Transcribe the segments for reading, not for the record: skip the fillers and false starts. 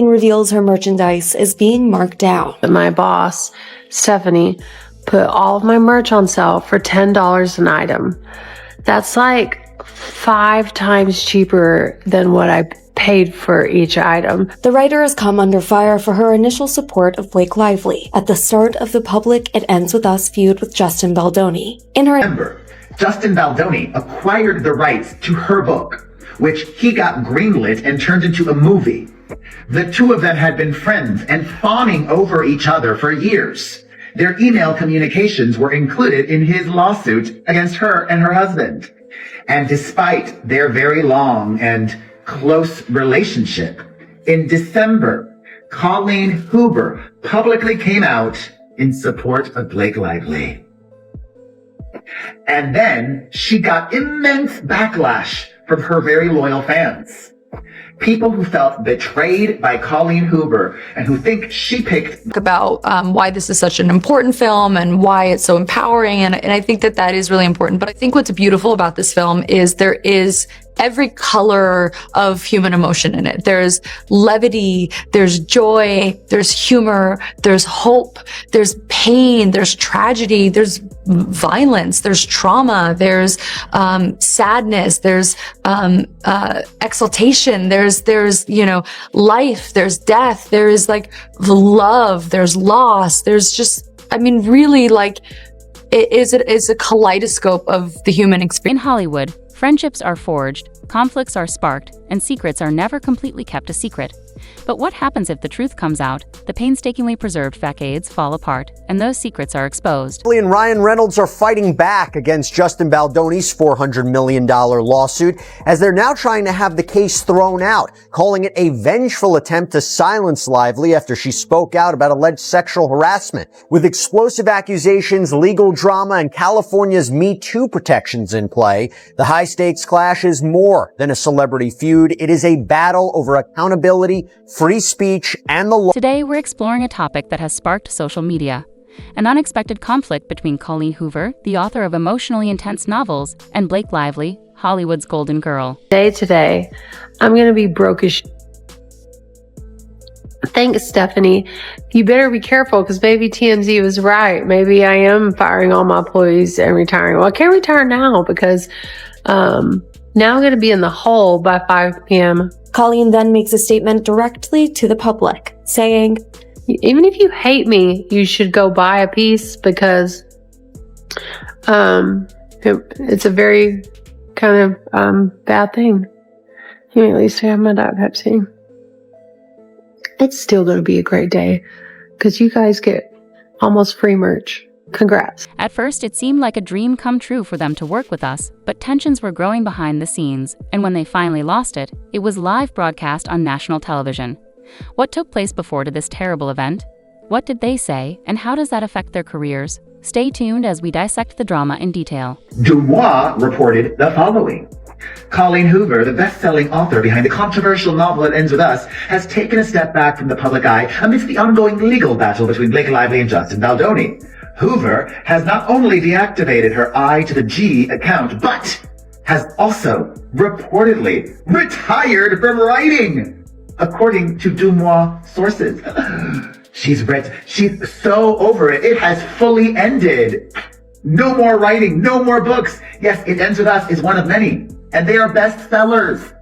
Reveals her merchandise is being marked down. My boss, Stephanie, put all of my merch on sale for $10 an item. That's like 5 times cheaper than what I paid for each item. The writer has come under fire for her initial support of Blake Lively. At the start of the Public It Ends With Us feud with Justin Baldoni. Remember, Justin Baldoni acquired the rights to her book, which he got greenlit and turned into a movie. The two of them had been friends and fawning over each other for years. Their email communications were included in his lawsuit against her and her husband. And despite their very long and close relationship, in December, Colleen Hoover publicly came out in support of Blake Lively. And then she got immense backlash from her very loyal fans. People who felt betrayed by Colleen Hoover and who think she picked about why this is such an important film and why it's so empowering. And I think that that is really important. But I think what's beautiful about this film is there is every color of human emotion in it. There's levity, there's joy, there's humor, there's hope, there's pain, there's tragedy, there's violence, there's trauma, there's sadness, there's exaltation, there's life, there's death, there is like love, there's loss, there's just, I mean, really, like, it is a kaleidoscope of the human experience. In Hollywood, friendships are forged, conflicts are sparked, and secrets are never completely kept a secret. But what happens if the truth comes out, the painstakingly preserved facades fall apart, and those secrets are exposed? And Ryan Reynolds are fighting back against Justin Baldoni's $400 million lawsuit, as they're now trying to have the case thrown out, calling it a vengeful attempt to silence Lively after she spoke out about alleged sexual harassment. With explosive accusations, legal drama, and California's Me Too protections in play, the high-stakes clash is more than a celebrity feud. It is a battle over accountability, free speech, and the law. Today, we're exploring a topic that has sparked social media. An unexpected conflict between Colleen Hoover, the author of emotionally intense novels, and Blake Lively, Hollywood's golden girl. Today, I'm going to be broke as Thanks, Stephanie. You better be careful because maybe TMZ was right. Maybe I am firing all my employees and retiring. Well, I can't retire now because now I'm going to be in the hole by 5 p.m. Colleen then makes a statement directly to the public, saying, even if you hate me, you should go buy a piece because it's a very kind of bad thing. At least I have my Diet Pepsi. It's still going to be a great day because you guys get almost free merch. Congrats. At first, it seemed like a dream come true for them to work with us, but tensions were growing behind the scenes, and when they finally lost it, it was live broadcast on national television. What took place before to this terrible event? What did they say, and how does that affect their careers? Stay tuned as we dissect the drama in detail. Dumois reported the following. Colleen Hoover, the best-selling author behind the controversial novel It Ends With Us, has taken a step back from the public eye amidst the ongoing legal battle between Blake Lively and Justin Baldoni. Hoover has not only deactivated her I to the G account, but has also reportedly retired from writing, according to Dumois sources. She's so over it. It has fully ended. No more writing, no more books. Yes, It Ends With Us is one of many, and they are bestsellers.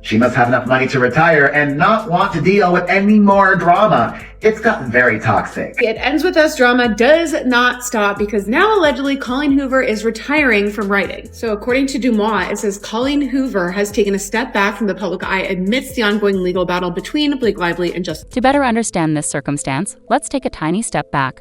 She must have enough money to retire and not want to deal with any more drama. It's gotten very toxic. It Ends With Us drama does not stop because now allegedly Colleen Hoover is retiring from writing. So according to Dumois, it says Colleen Hoover has taken a step back from the public eye amidst the ongoing legal battle between Blake Lively and Justin. To better understand this circumstance, let's take a tiny step back.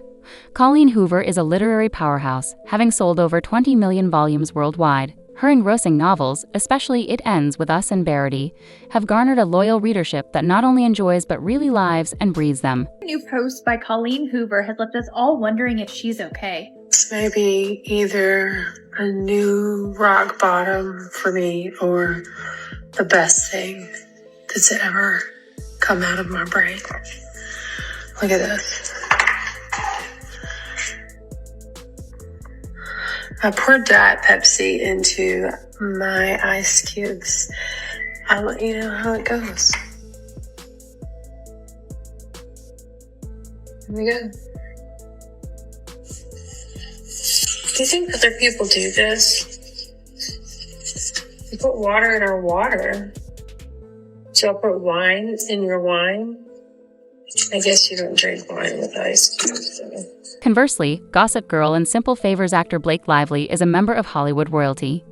Colleen Hoover is a literary powerhouse, having sold over 20 million volumes worldwide. Her engrossing novels, especially It Ends With Us and Verity, have garnered a loyal readership that not only enjoys but really lives and breathes them. A new post by Colleen Hoover has left us all wondering if she's okay. It's maybe either a new rock bottom for me or the best thing that's ever come out of my brain. Look at this. I poured Diet Pepsi into my ice cubes. I'll let you know how it goes. Yeah. Do you think other people do this? You put water in our water. So I'll put wine in your wine. I guess you don't drink wine with ice cubes. So. Conversely, Gossip Girl and Simple Favors actor Blake Lively is a member of Hollywood royalty.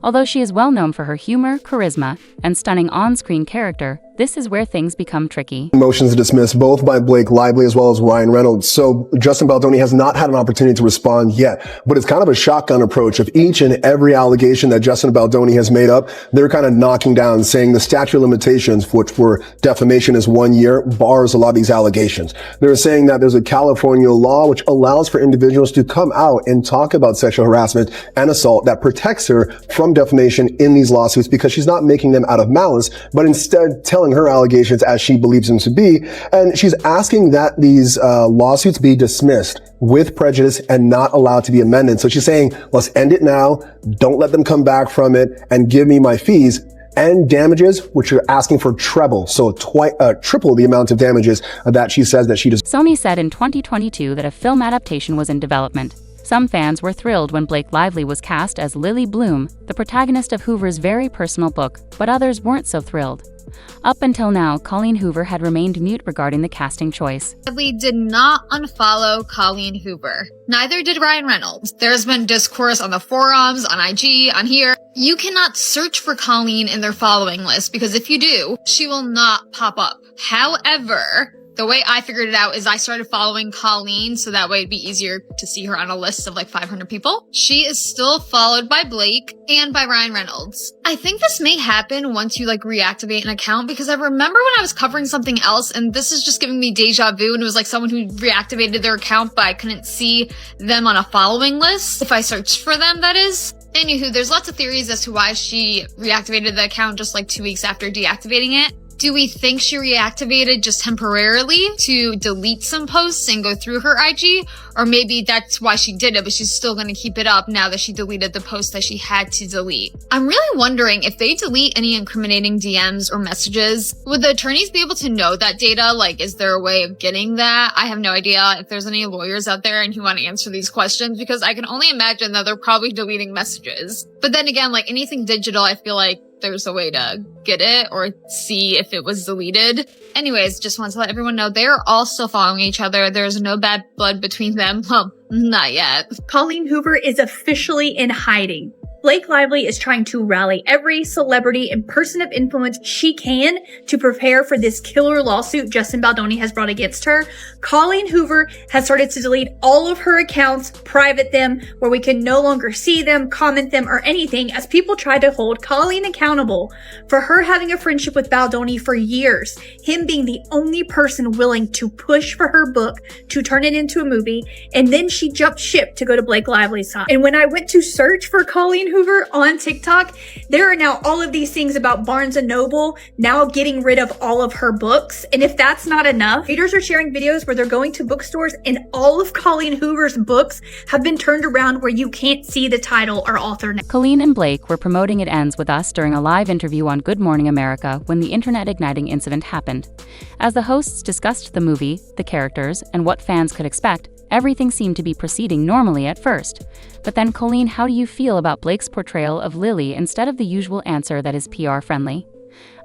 Although she is well known for her humor, charisma, and stunning on-screen character, this is where things become tricky. Motions dismissed both by Blake Lively as well as Ryan Reynolds. So Justin Baldoni has not had an opportunity to respond yet, but it's kind of a shotgun approach. Of each and every allegation that Justin Baldoni has made up, they're kind of knocking down, saying the statute of limitations, which for defamation is 1 year, bars a lot of these allegations. They're saying that there's a California law which allows for individuals to come out and talk about sexual harassment and assault that protects her from defamation in these lawsuits, because she's not making them out of malice, but instead telling her allegations as she believes them to be. And she's asking that these lawsuits be dismissed with prejudice and not allowed to be amended. So she's saying, let's end it now. Don't let them come back from it, and give me my fees and damages, which are asking for treble. So triple the amount of damages that she says that she does. Sony said in 2022 that a film adaptation was in development. Some fans were thrilled when Blake Lively was cast as Lily Bloom, the protagonist of Hoover's very personal book, but others weren't so thrilled. Up until now, Colleen Hoover had remained mute regarding the casting choice. Lively did not unfollow Colleen Hoover. Neither did Ryan Reynolds. There's been discourse on the forums, on IG, on here. You cannot search for Colleen in their following list, because if you do, she will not pop up. However, the way I figured it out is I started following Colleen, so that way it'd be easier to see her on a list of like 500 people. She is still followed by Blake and by Ryan Reynolds. I think this may happen once you like reactivate an account, because I remember when I was covering something else, and this is just giving me deja vu, and it was like someone who reactivated their account, but I couldn't see them on a following list. If I searched for them, that is. Anywho, there's lots of theories as to why she reactivated the account just like 2 weeks after deactivating it. Do we think she reactivated just temporarily to delete some posts and go through her IG? Or maybe that's why she did it, but she's still going to keep it up now that she deleted the post that she had to delete. I'm really wondering if they delete any incriminating DMs or messages, would the attorneys be able to know that data? Like, is there a way of getting that? I have no idea if there's any lawyers out there and who want to answer these questions, because I can only imagine that they're probably deleting messages. But then again, like anything digital, I feel like there's a way to get it or see if it was deleted. Anyways, just wanted to let everyone know they're all still following each other. There's no bad blood between them. Well, not yet. Colleen Hoover is officially in hiding. Blake Lively is trying to rally every celebrity and person of influence she can to prepare for this killer lawsuit Justin Baldoni has brought against her. Colleen Hoover has started to delete all of her accounts, private them, where we can no longer see them, comment them, or anything, as people try to hold Colleen accountable for her having a friendship with Baldoni for years, him being the only person willing to push for her book to turn it into a movie, and then she jumped ship to go to Blake Lively's side. And when I went to search for Colleen Hoover on TikTok, there are now all of these things about Barnes & Noble now getting rid of all of her books. And if that's not enough, readers are sharing videos where they're going to bookstores and all of Colleen Hoover's books have been turned around where you can't see the title or author name. Colleen and Blake were promoting It Ends With Us during a live interview on Good Morning America when the internet-igniting incident happened. As the hosts discussed the movie, the characters, and what fans could expect, everything seemed to be proceeding normally at first. But then, Colleen, how do you feel about Blake's portrayal of Lily instead of the usual answer that is PR-friendly?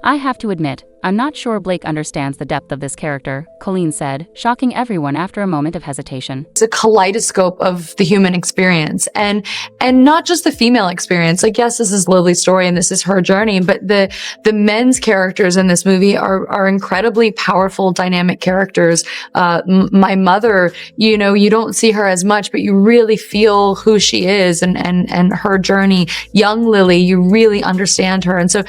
I have to admit, I'm not sure Blake understands the depth of this character, Colleen said, shocking everyone after a moment of hesitation. It's a kaleidoscope of the human experience and not just the female experience. Like, yes, this is Lily's story and this is her journey, but the men's characters in this movie are incredibly powerful, dynamic characters. My mother, you know, you don't see her as much, but you really feel who she is and her journey. Young Lily, you really understand her. And so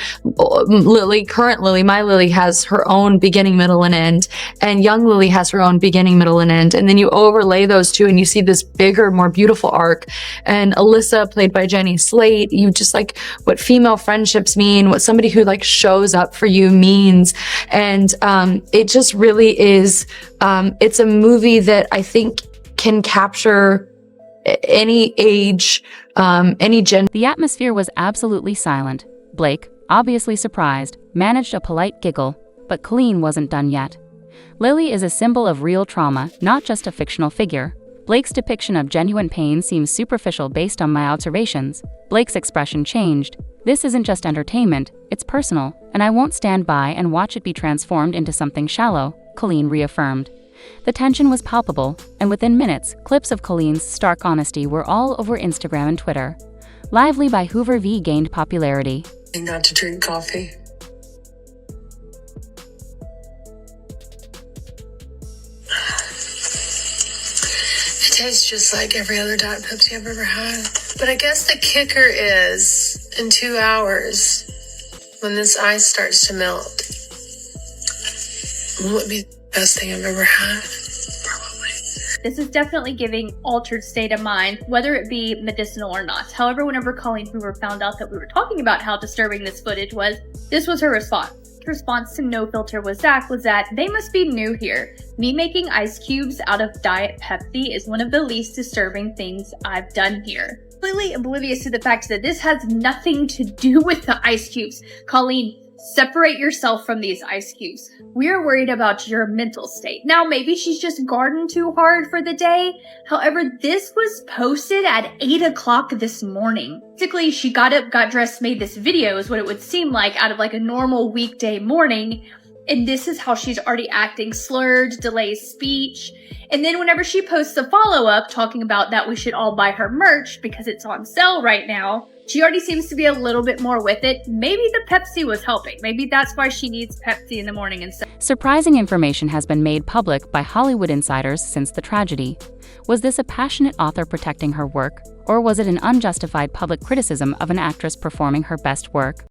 current Lily, my Lily has her own beginning, middle, and end, and young Lily has her own beginning, middle, and end. And then you overlay those two and you see this bigger, more beautiful arc. And Alyssa, played by Jenny Slate, you just like what female friendships mean, what somebody who like shows up for you means. And it just really is, it's a movie that I think can capture any age, any gender. The atmosphere was absolutely silent. Blake, obviously surprised, managed a polite giggle, but Colleen wasn't done yet. Lily is a symbol of real trauma, not just a fictional figure. Blake's depiction of genuine pain seems superficial based on my observations. Blake's expression changed. This isn't just entertainment, it's personal, and I won't stand by and watch it be transformed into something shallow, Colleen reaffirmed. The tension was palpable, and within minutes, clips of Colleen's stark honesty were all over Instagram and Twitter. Lively by Hoover V gained popularity. Not to drink coffee. It tastes just like every other Diet Pepsi I've ever had. But I guess the kicker is, in 2 hours, when this ice starts to melt, will it be the best thing I've ever had? Probably. This is definitely giving altered state of mind, whether it be medicinal or not. However, whenever Colleen Hoover found out that we were talking about how disturbing this footage was, this was her response. Her response to No Filter with Zach was that they must be new here. Me making ice cubes out of Diet Pepsi is one of the least disturbing things I've done here. Completely oblivious to the fact that this has nothing to do with the ice cubes. Colleen, separate yourself from these ice cubes. We are worried about your mental state. Now, maybe she's just gardened too hard for the day. However, this was posted at 8 o'clock this morning. Basically, she got up, got dressed, made this video is what it would seem like out of like a normal weekday morning. And this is how she's already acting slurred, delays speech. And then whenever she posts a follow-up talking about that we should all buy her merch because it's on sale right now, she already seems to be a little bit more with it. Maybe the Pepsi was helping. Maybe that's why she needs Pepsi in the morning instead. Surprising information has been made public by Hollywood insiders since the tragedy. Was this a passionate author protecting her work, or was it an unjustified public criticism of an actress performing her best work?